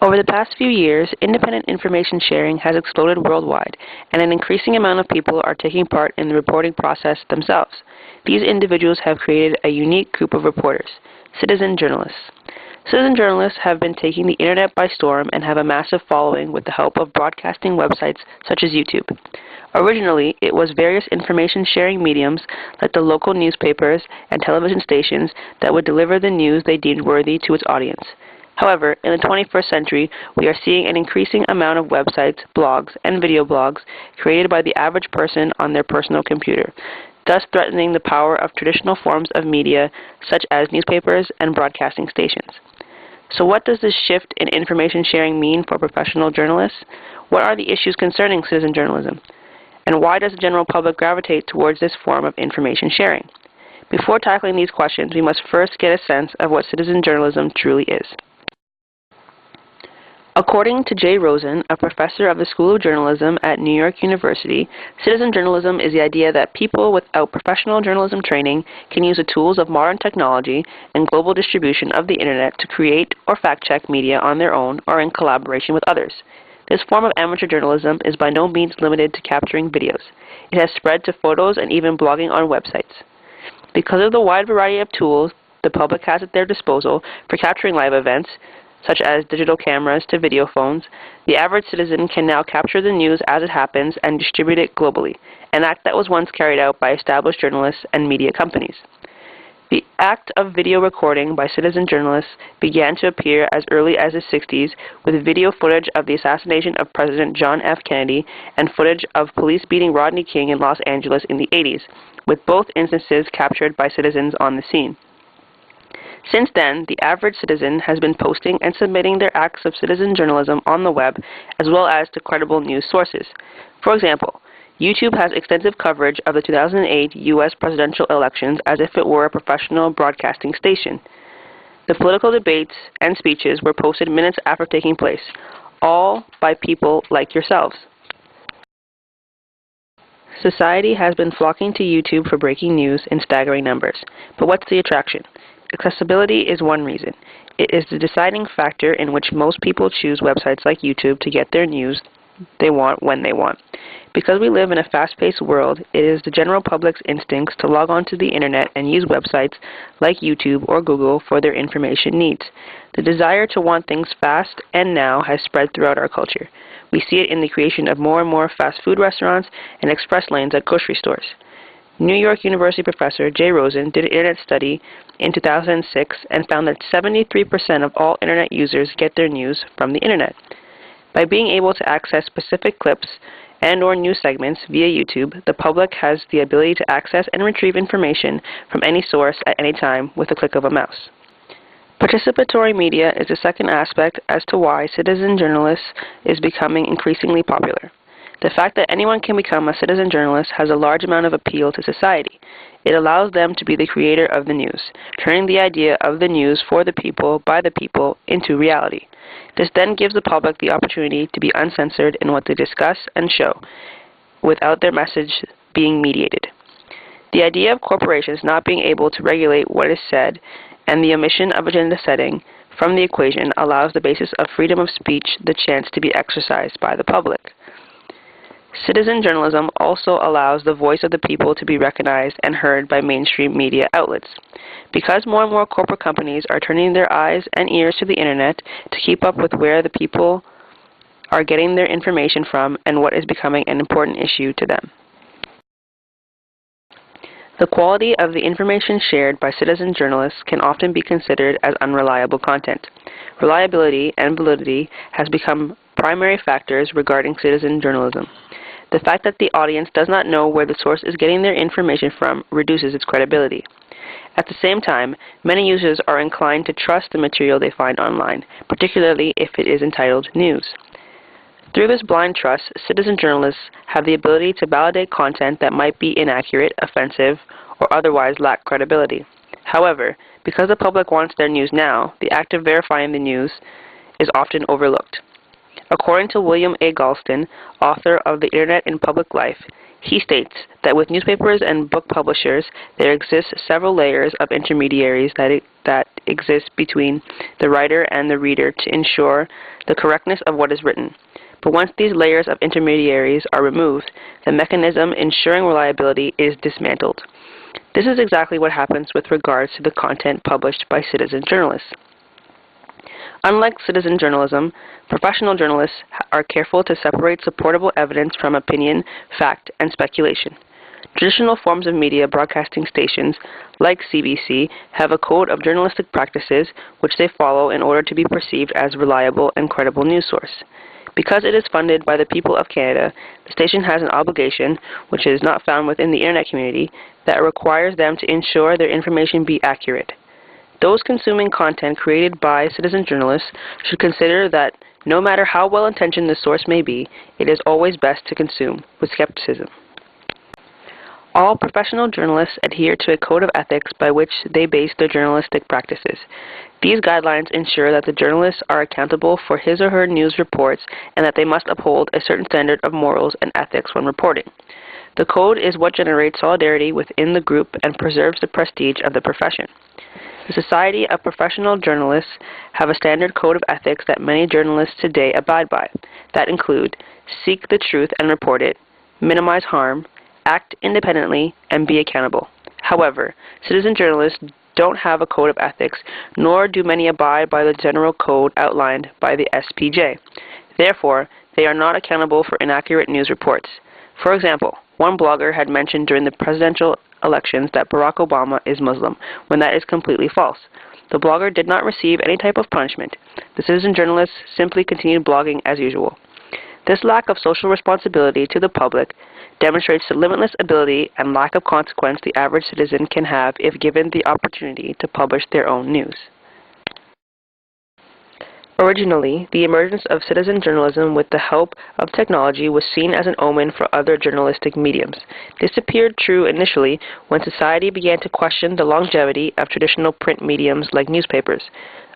Over the past few years, independent information sharing has exploded worldwide, and an increasing amount of people are taking part in the reporting process themselves. These individuals have created a unique group of reporters, citizen journalists. Citizen journalists have been taking the internet by storm and have a massive following with the help of broadcasting websites such as YouTube. Originally, it was various information-sharing mediums like the local newspapers and television stations that would deliver the news they deemed worthy to its audience. However, in the 21st century, we are seeing an increasing amount of websites, blogs, and video blogs created by the average person on their personal computer, thus threatening the power of traditional forms of media such as newspapers and broadcasting stations. So what does this shift in information sharing mean for professional journalists? What are the issues concerning citizen journalism? And why does the general public gravitate towards this form of information sharing? Before tackling these questions, we must first get a sense of what citizen journalism truly is. According to Jay Rosen, a professor of the School of Journalism at New York University, citizen journalism is the idea that people without professional journalism training can use the tools of modern technology and global distribution of the internet to create or fact-check media on their own or in collaboration with others. This form of amateur journalism is by no means limited to capturing videos. It has spread to photos and even blogging on websites. Because of the wide variety of tools the public has at their disposal for capturing live events, such as digital cameras to video phones, the average citizen can now capture the news as it happens and distribute it globally, an act that was once carried out by established journalists and media companies. The act of video recording by citizen journalists began to appear as early as the 60s with video footage of the assassination of President John F. Kennedy and footage of police beating Rodney King in Los Angeles in the 80s, with both instances captured by citizens on the scene. Since then, the average citizen has been posting and submitting their acts of citizen journalism on the web as well as to credible news sources. For example, YouTube has extensive coverage of the 2008 U.S. presidential elections as if it were a professional broadcasting station. The political debates and speeches were posted minutes after taking place, all by people like yourselves. Society has been flocking to YouTube for breaking news in staggering numbers. But what's the attraction? Accessibility is one reason. It is the deciding factor in which most people choose websites like YouTube to get their news they want when they want. Because we live in a fast-paced world, it is the general public's instincts to log onto the internet and use websites like YouTube or Google for their information needs. The desire to want things fast and now has spread throughout our culture. We see it in the creation of more and more fast food restaurants and express lanes at grocery stores. New York University professor Jay Rosen did an internet study in 2006 and found that 73% of all internet users get their news from the internet. By being able to access specific clips and/or news segments via YouTube, the public has the ability to access and retrieve information from any source at any time with a click of a mouse. Participatory media is the second aspect as to why citizen journalists is becoming increasingly popular. The fact that anyone can become a citizen journalist has a large amount of appeal to society. It allows them to be the creator of the news, turning the idea of the news for the people, by the people, into reality. This then gives the public the opportunity to be uncensored in what they discuss and show, without their message being mediated. The idea of corporations not being able to regulate what is said and the omission of agenda setting from the equation allows the basis of freedom of speech the chance to be exercised by the public. Citizen journalism also allows the voice of the people to be recognized and heard by mainstream media outlets. Because more and more corporate companies are turning their eyes and ears to the internet to keep up with where the people are getting their information from and what is becoming an important issue to them. The quality of the information shared by citizen journalists can often be considered as unreliable content. Reliability and validity has become primary factors regarding citizen journalism. The fact that the audience does not know where the source is getting their information from reduces its credibility. At the same time, many users are inclined to trust the material they find online, particularly if it is entitled news. Through this blind trust, citizen journalists have the ability to validate content that might be inaccurate, offensive, or otherwise lack credibility. However, because the public wants their news now, the act of verifying the news is often overlooked. According to William A. Galston, author of The Internet in Public Life, He states that with newspapers and book publishers, there exist several layers of intermediaries that exist between the writer and the reader to ensure the correctness of what is written. But once these layers of intermediaries are removed, the mechanism ensuring reliability is dismantled. This is exactly what happens with regards to the content published by citizen journalists. Unlike citizen journalism, professional journalists are careful to separate supportable evidence from opinion, fact, and speculation. Traditional forms of media broadcasting stations, like CBC, have a code of journalistic practices which they follow in order to be perceived as a reliable and credible news source. Because it is funded by the people of Canada, the station has an obligation, which is not found within the Internet community, that requires them to ensure their information be accurate. Those consuming content created by citizen journalists should consider that no matter how well-intentioned the source may be, it is always best to consume with skepticism. All professional journalists adhere to a code of ethics by which they base their journalistic practices. These guidelines ensure that the journalists are accountable for his or her news reports and that they must uphold a certain standard of morals and ethics when reporting. The code is what generates solidarity within the group and preserves the prestige of the profession. The Society of Professional Journalists have a standard code of ethics that many journalists today abide by, that include seek the truth and report it, minimize harm, act independently, and be accountable. However, citizen journalists don't have a code of ethics, nor do many abide by the general code outlined by the SPJ. Therefore, they are not accountable for inaccurate news reports. For example, one blogger had mentioned during the presidential elections that Barack Obama is Muslim, when that is completely false. The blogger did not receive any type of punishment. The citizen journalists simply continued blogging as usual. This lack of social responsibility to the public demonstrates the limitless ability and lack of consequence the average citizen can have if given the opportunity to publish their own news. Originally, the emergence of citizen journalism with the help of technology was seen as an omen for other journalistic mediums. This appeared true initially when society began to question the longevity of traditional print mediums like newspapers.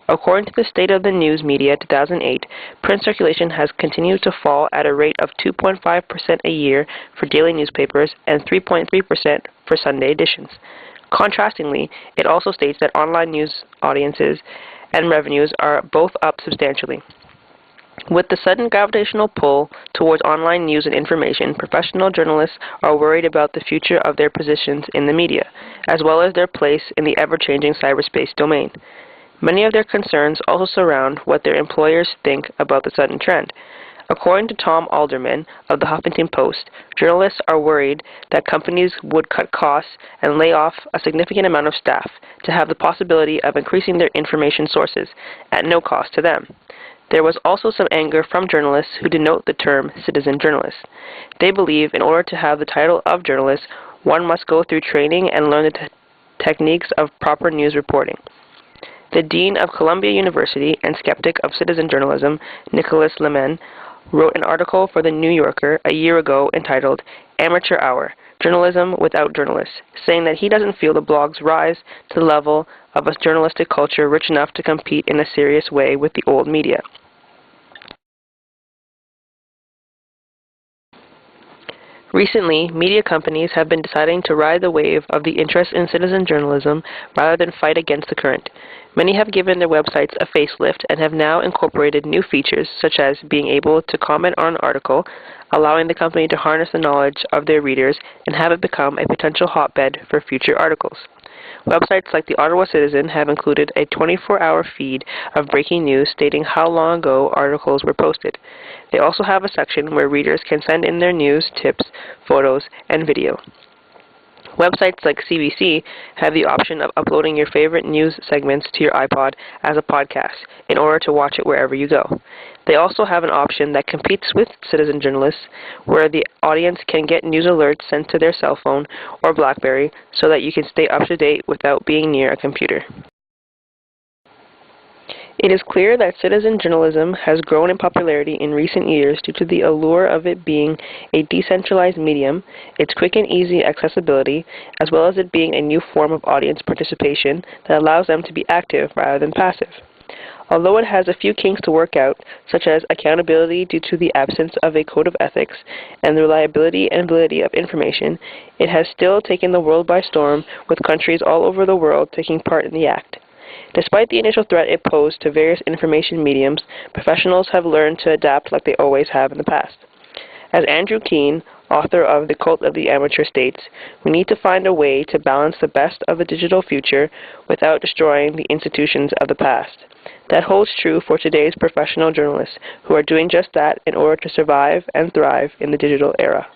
According to the State of the News Media 2008, print circulation has continued to fall at a rate of 2.5% a year for daily newspapers and 3.3% for Sunday editions. Contrastingly, it also states that online news audiences and revenues are both up substantially. With the sudden gravitational pull towards online news and information, professional journalists are worried about the future of their positions in the media, as well as their place in the ever-changing cyberspace domain. Many of their concerns also surround what their employers think about the sudden trend. According to Tom Alderman of the Huffington Post, journalists are worried that companies would cut costs and lay off a significant amount of staff to have the possibility of increasing their information sources at no cost to them. There was also some anger from journalists who denote the term citizen journalist. They believe in order to have the title of journalist, one must go through training and learn the techniques of proper news reporting. The Dean of Columbia University and skeptic of citizen journalism, Nicholas Lemann, wrote an article for The New Yorker a year ago entitled Amateur Hour, Journalism Without Journalists, saying that he doesn't feel the blogs rise to the level of a journalistic culture rich enough to compete in a serious way with the old media. Recently, media companies have been deciding to ride the wave of the interest in citizen journalism rather than fight against the current. Many have given their websites a facelift and have now incorporated new features such as being able to comment on an article, allowing the company to harness the knowledge of their readers and have it become a potential hotbed for future articles. Websites like the Ottawa Citizen have included a 24-hour feed of breaking news stating how long ago articles were posted. They also have a section where readers can send in their news, tips, photos, and video. Websites like CBC have the option of uploading your favorite news segments to your iPod as a podcast in order to watch it wherever you go. They also have an option that competes with citizen journalists where the audience can get news alerts sent to their cell phone or BlackBerry so that you can stay up to date without being near a computer. It is clear that citizen journalism has grown in popularity in recent years due to the allure of it being a decentralized medium, its quick and easy accessibility, as well as it being a new form of audience participation that allows them to be active rather than passive. Although it has a few kinks to work out, such as accountability due to the absence of a code of ethics and the reliability and validity of information, it has still taken the world by storm, with countries all over the world taking part in the act. Despite the initial threat it posed to various information mediums, professionals have learned to adapt like they always have in the past. As Andrew Keen, author of The Cult of the Amateur, states, we need to find a way to balance the best of a digital future without destroying the institutions of the past. That holds true for today's professional journalists who are doing just that in order to survive and thrive in the digital era.